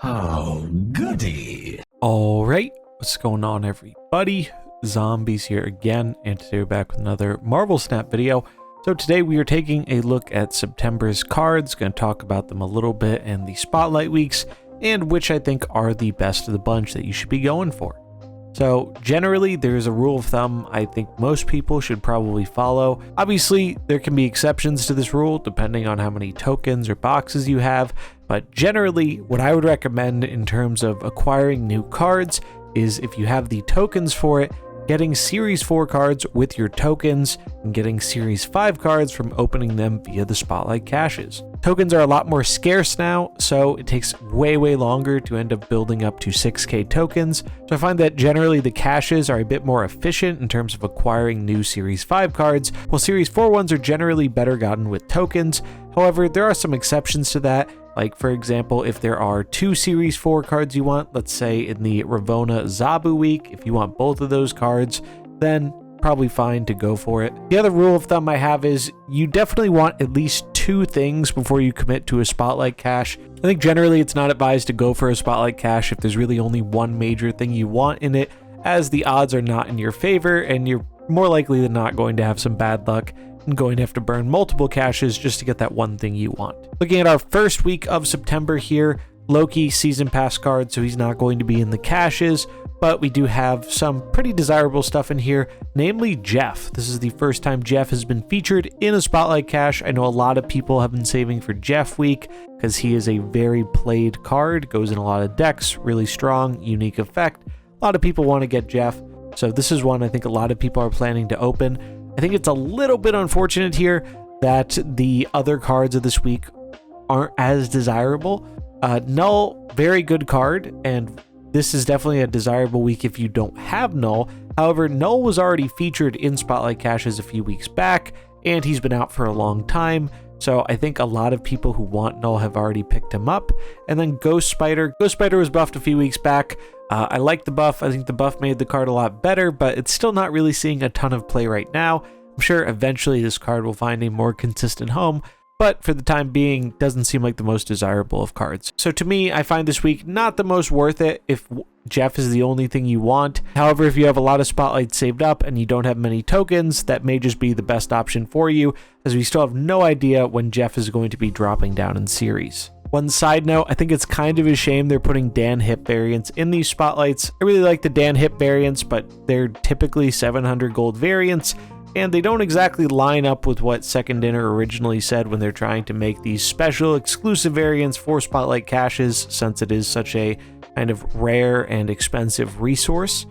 Oh, goody. Alright, what's going on everybody? Zombies here again, and today we're back with another Marvel Snap video. So today we are taking a look at September's cards, going to talk about them a little bit and the spotlight weeks, and which I think are the best of the bunch that you should be going for. So generally there's a rule of thumb I think most people should probably follow. Obviously there can be exceptions to this rule depending on how many tokens or boxes you have, but generally what I would recommend in terms of acquiring new cards is if you have the tokens for it, getting Series 4 cards with your tokens and getting Series 5 cards from opening them via the Spotlight caches. Tokens are a lot more scarce now, so it takes way longer to end up building up to 6k tokens. So I find that generally the caches are a bit more efficient in terms of acquiring new Series 5 cards, while Series 4 ones are generally better gotten with tokens. However, there are some exceptions to that. Like for example, if there are 2 Series 4 cards you want, let's say in the Ravonna Zabu week, if you want both of those cards, then probably fine to go for it. The other rule of thumb I have is you definitely want at least 2 things before you commit to a Spotlight cache. I think generally it's not advised to go for a Spotlight cache if there's really only one major thing you want in it, as the odds are not in your favor and you're more likely than not going to have some bad luck and going to have to burn multiple caches just to get that one thing you want. Looking at our first week of September here, Loki season pass card, so he's not going to be in the caches, but we do have some pretty desirable stuff in here, namely Jeff. This is the first time Jeff has been featured in a Spotlight cache. I know a lot of people have been saving for Jeff week because he is a very played card, goes in a lot of decks, really strong, unique effect. A lot of people want to get Jeff, so this is one I think a lot of people are planning to open. I think it's a little bit unfortunate here that the other cards of this week aren't as desirable. Null, very good card, and this is definitely a desirable week if you don't have Null. However, Null was already featured in Spotlight caches a few weeks back, and he's been out for a long time. So I think a lot of people who want Null have already picked him up. And then Ghost Spider. Ghost Spider was buffed a few weeks back. I like the buff. I think the buff made the card a lot better, but it's still not really seeing a ton of play right now. I'm sure eventually this card will find a more consistent home, but for the time being, doesn't seem like the most desirable of cards. So to me, I find this week not the most worth it if Jeff is the only thing you want. However, if you have a lot of Spotlights saved up and you don't have many tokens, that may just be the best option for you, as we still have no idea when Jeff is going to be dropping down in series. One side note, I think it's kind of a shame they're putting Dan Hip variants in these Spotlights. I really like the Dan Hip variants, but they're typically 700 gold variants, and they don't exactly line up with what Second Dinner originally said when they're trying to make these special exclusive variants for Spotlight caches, since it is such a kind of rare and expensive resource.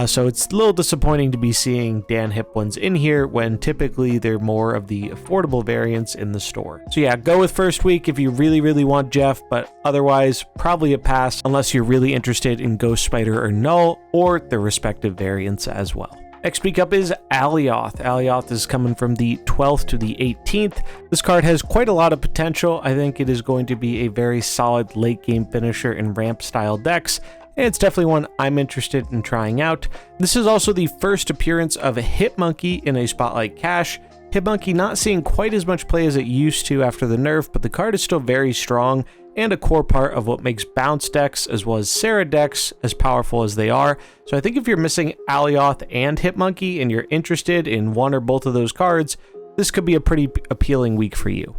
So it's a little disappointing to be seeing Dan Hip ones in here when typically they're more of the affordable variants in the store. So yeah, go with first week if you really want Jeff, but otherwise probably a pass unless you're really interested in Ghost Spider or Null or their respective variants as well. Next week up is Alioth. Alioth is coming from the 12th to the 18th. This card has quite a lot of potential. I think it is going to be a very solid late game finisher in ramp style decks, and it's definitely one I'm interested in trying out. This is also the first appearance of a Hitmonkey in a Spotlight cache. Hitmonkey not seeing quite as much play as it used to after the nerf, but the card is still very strong and a core part of what makes bounce decks as well as Sarah decks as powerful as they are. So I think if you're missing Alioth and Hitmonkey and you're interested in one or both of those cards, this could be a pretty appealing week for you.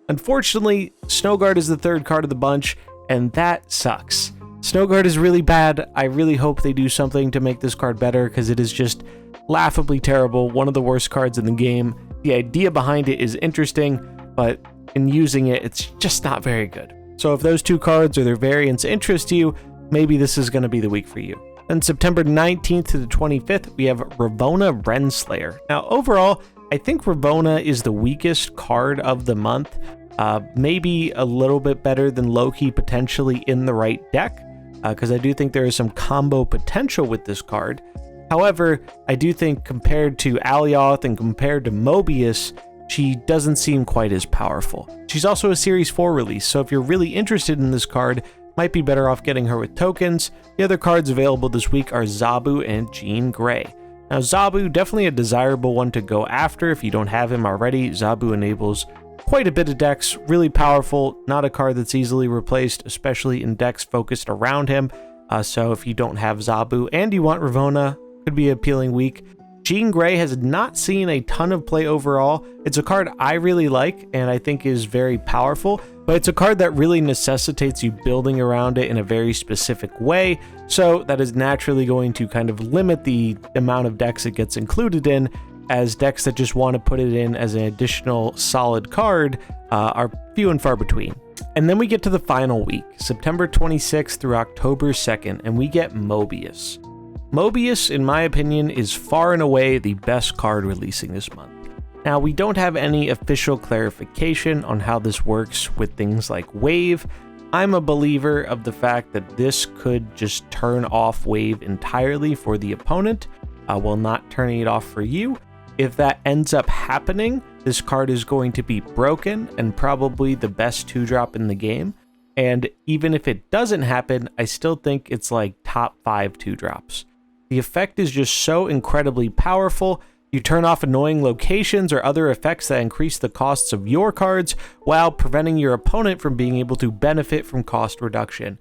Unfortunately, Snowguard is the third card of the bunch, and that sucks. Snowguard is really bad. I really hope they do something to make this card better because it is just laughably terrible, one of the worst cards in the game. The idea behind it is interesting, but in using it, it's just not very good. So if those 2 cards or their variants interest you, maybe this is going to be the week for you. Then September 19th to the 25th, we have Ravonna Renslayer. Now overall, I think Ravonna is the weakest card of the month. Maybe a little bit better than Loki potentially in the right deck, because I do think there is some combo potential with this card. However, I do think compared to Alioth and compared to Mobius, she doesn't seem quite as powerful. She's also a Series 4 release, so if you're really interested in this card, might be better off getting her with tokens. The other cards available this week are Zabu and Jean Grey. Now Zabu, definitely a desirable one to go after if you don't have him already. Zabu enables quite a bit of decks, really powerful, not a card that's easily replaced, especially in decks focused around him. So if you don't have Zabu and you want Ravonna, could be an appealing week. Jean Grey has not seen a ton of play overall. It's a card I really like and I think is very powerful, but it's a card that really necessitates you building around it in a very specific way, so that is naturally going to kind of limit the amount of decks it gets included in, as decks that just want to put it in as an additional solid card are few and far between. And then we get to the final week, September 26th through October 2nd, and we get Mobius. Mobius, in my opinion, is far and away the best card releasing this month. Now, we don't have any official clarification on how this works with things like Wave. I'm a believer of the fact that this could just turn off Wave entirely for the opponent, while not turning it off for you. If that ends up happening, this card is going to be broken and probably the best 2-drop in the game. And even if it doesn't happen, I still think it's like top 5 2-drops. The effect is just so incredibly powerful. You turn off annoying locations or other effects that increase the costs of your cards while preventing your opponent from being able to benefit from cost reduction.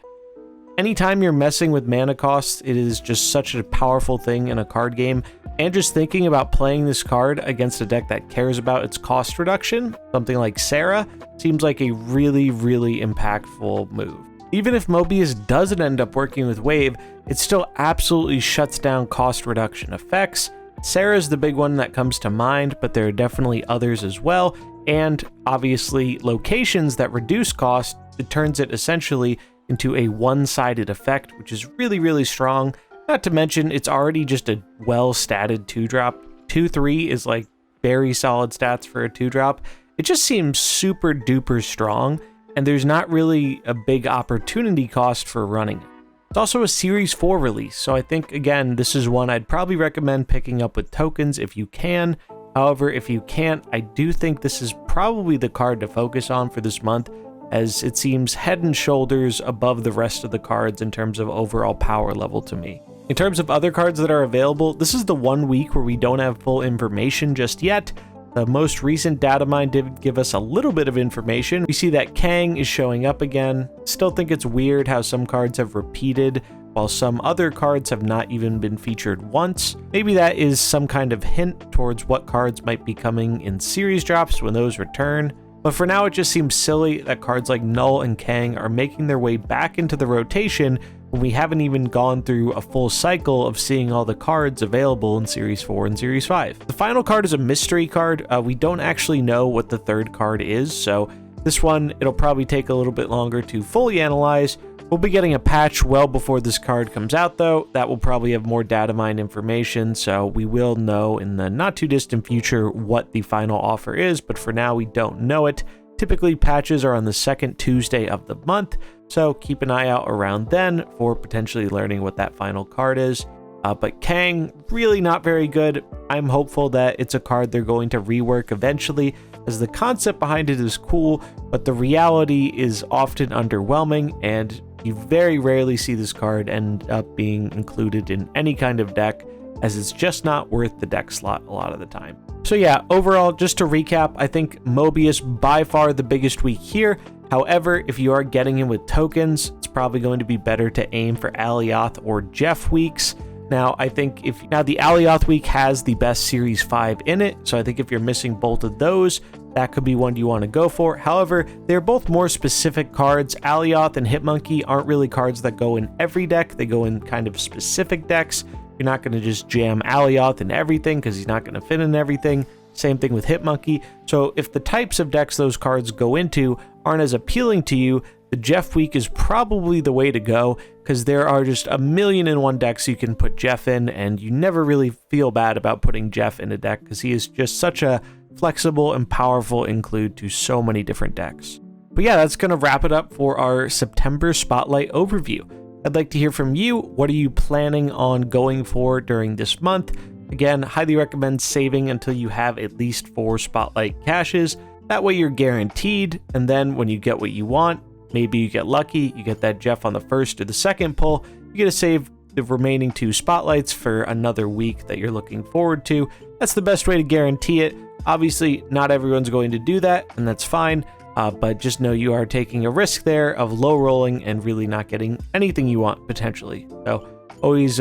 Anytime you're messing with mana costs, it is just such a powerful thing in a card game. And just thinking about playing this card against a deck that cares about its cost reduction, something like Serra, seems like a really, really impactful move. Even if Mobius doesn't end up working with Wave, it still absolutely shuts down cost reduction effects. Serra is the big one that comes to mind, but there are definitely others as well. And obviously, locations that reduce cost, it turns it essentially into a one-sided effect, which is really, really strong. Not to mention, it's already just a well-statted 2-drop. 2-3 is like very solid stats for a 2-drop. It just seems super duper strong, and there's not really a big opportunity cost for running it. It's also a Series 4 release, so I think, again, this is one I'd probably recommend picking up with tokens if you can. However, if you can't, I do think this is probably the card to focus on for this month, as it seems head and shoulders above the rest of the cards in terms of overall power level to me. In terms of other cards that are available, this is the 1 week where we don't have full information just yet. The most recent data mine did give us a little bit of information. We see that Kang is showing up again. Still think it's weird how some cards have repeated while some other cards have not even been featured once. Maybe that is some kind of hint towards what cards might be coming in series drops when those return. But for now, it just seems silly that cards like Null and Kang are making their way back into the rotation when we haven't even gone through a full cycle of seeing all the cards available in Series 4 and Series 5. The final card is a mystery card. We don't actually know what the third card is, so this one, it'll probably take a little bit longer to fully analyze. We'll be getting a patch well before this card comes out, though. That will probably have more data mine information, so we will know in the not too distant future what the final offer is, but for now, we don't know it. Typically, patches are on the second Tuesday of the month, so keep an eye out around then for potentially learning what that final card is. But Kang, really not very good. I'm hopeful that it's a card they're going to rework eventually, as the concept behind it is cool, but the reality is often underwhelming, and you very rarely see this card end up being included in any kind of deck, as it's just not worth the deck slot a lot of the time. So yeah, overall, just to recap, I think Mobius by far the biggest week here. However, if you are getting him with tokens, it's probably going to be better to aim for Alioth or Jeff weeks. Now, I think the Alioth week has the best Series 5 in it, so I think if you're missing both of those, that could be one you want to go for. However, they're both more specific cards. Alioth and Hitmonkey aren't really cards that go in every deck. They go in kind of specific decks. You're not going to just jam Alioth in everything because he's not going to fit in everything. Same thing with Hitmonkey. So if the types of decks those cards go into aren't as appealing to you, the Jeff week is probably the way to go, because there are just 1,000,001 decks you can put Jeff in, and you never really feel bad about putting Jeff in a deck because he is just such a flexible and powerful include to so many different decks. But yeah, that's going to wrap it up for our September Spotlight overview. I'd like to hear from you. What are you planning on going for during this month? Again, highly recommend saving until you have at least 4 Spotlight caches. That way you're guaranteed, and then when you get what you want, maybe you get lucky, you get that Jeff on the first or the second pull, you get to save the remaining 2 spotlights for another week that you're looking forward to. That's the best way to guarantee it. Obviously, not everyone's going to do that, and that's fine. But just know you are taking a risk there of low rolling and really not getting anything you want potentially. So always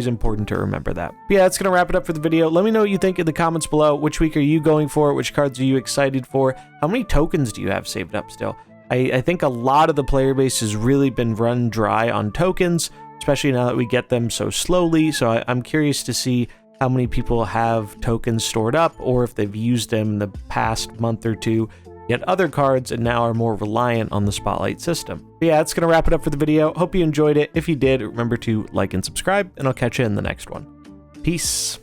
important to remember that. But yeah, that's going to wrap it up for the video. Let me know what you think in the comments below. Which week are you going for? Which cards are you excited for? How many tokens do you have saved up still? I think a lot of the player base has really been run dry on tokens, especially now that we get them so slowly. So I'm curious to see how many people have tokens stored up, or if they've used them in the past month or two, get other cards, and now are more reliant on the Spotlight system. But yeah, that's going to wrap it up for the video. Hope you enjoyed it. If you did, remember to like and subscribe, and I'll catch you in the next one. Peace.